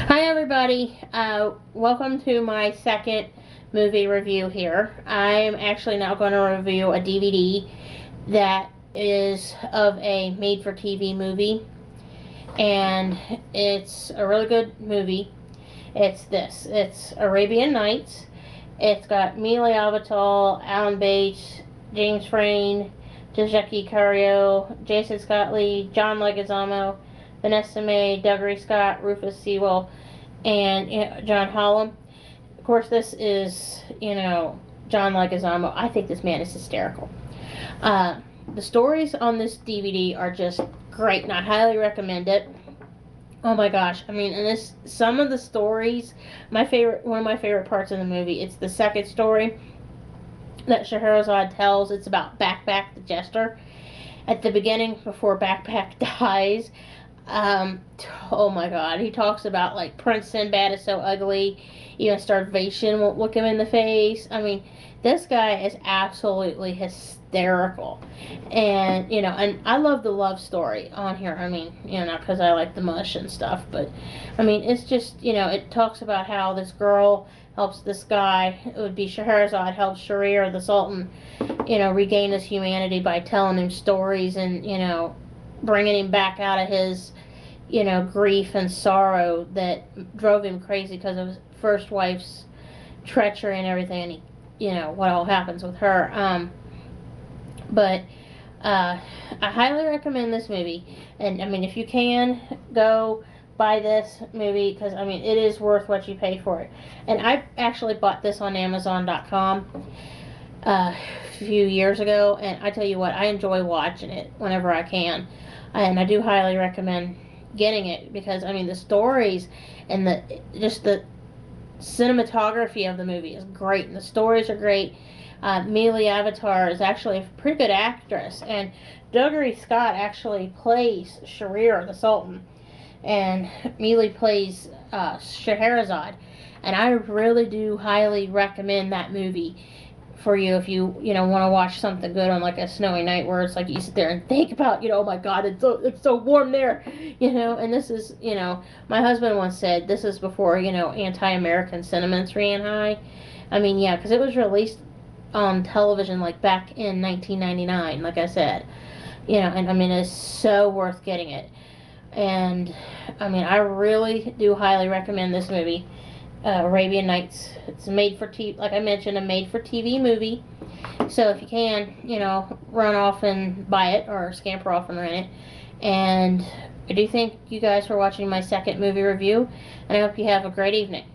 Hi everybody, welcome to my second movie review here. I'm actually now going to review a DVD that is of a made-for-TV movie, and it's a really good movie. It's Arabian Nights. It's got Mila Avital, Alan Bates, James Frain, Jackie Cario, Jason Scott Lee, John Leguizamo, Vanessa Mae, Dougray Scott, Rufus Sewell, and John Holland. Of course, this is, John Leguizamo. I think this man is hysterical. The stories on this DVD are just great, and I highly recommend it. Oh my gosh! I mean, and some of the stories, one of my favorite parts of the movie. It's the second story that Scheherazade tells. It's about Backpack the Jester. At the beginning, before Backpack dies, oh my god, he talks about like Prince Sinbad is so ugly, even starvation won't look him in the face. I mean, this guy is absolutely hysterical. And I love the love story on here. I mean, because I like the mush and stuff, but I mean, it's just, it talks about how this girl helps this guy, it would be Scheherazade, helps Shahryar the Sultan, regain his humanity by telling him stories and, bringing him back out of his, grief and sorrow that drove him crazy because of his first wife's treachery and everything, and what all happens with her. But I highly recommend this movie, and I mean, if you can, go buy this movie, because I mean, it is worth what you pay for it. And I actually bought this on Amazon.com a few years ago, and I tell you what, I enjoy watching it whenever I can, and I do highly recommend getting it, because I mean, the stories and the cinematography of the movie is great, and the stories are great. Mila Avatar is actually a pretty good actress, and Dougray Scott actually plays Shahryar the Sultan, and Mila plays Scheherazade, and I really do highly recommend that movie for you if you want to watch something good on like a snowy night where it's like you sit there and think about, oh my god, it's so warm there, and this is, my husband once said this is before, anti-American sentiments ran high. I mean, yeah, because it was released on television like back in 1999, like I said, and I mean, it's so worth getting it. And I mean, I really do highly recommend this movie, Arabian Nights. It's made for TV, like I mentioned, a made-for-TV movie. So if you can, run off and buy it, or scamper off and rent it. And I do thank you guys for watching my second movie review, and I hope you have a great evening.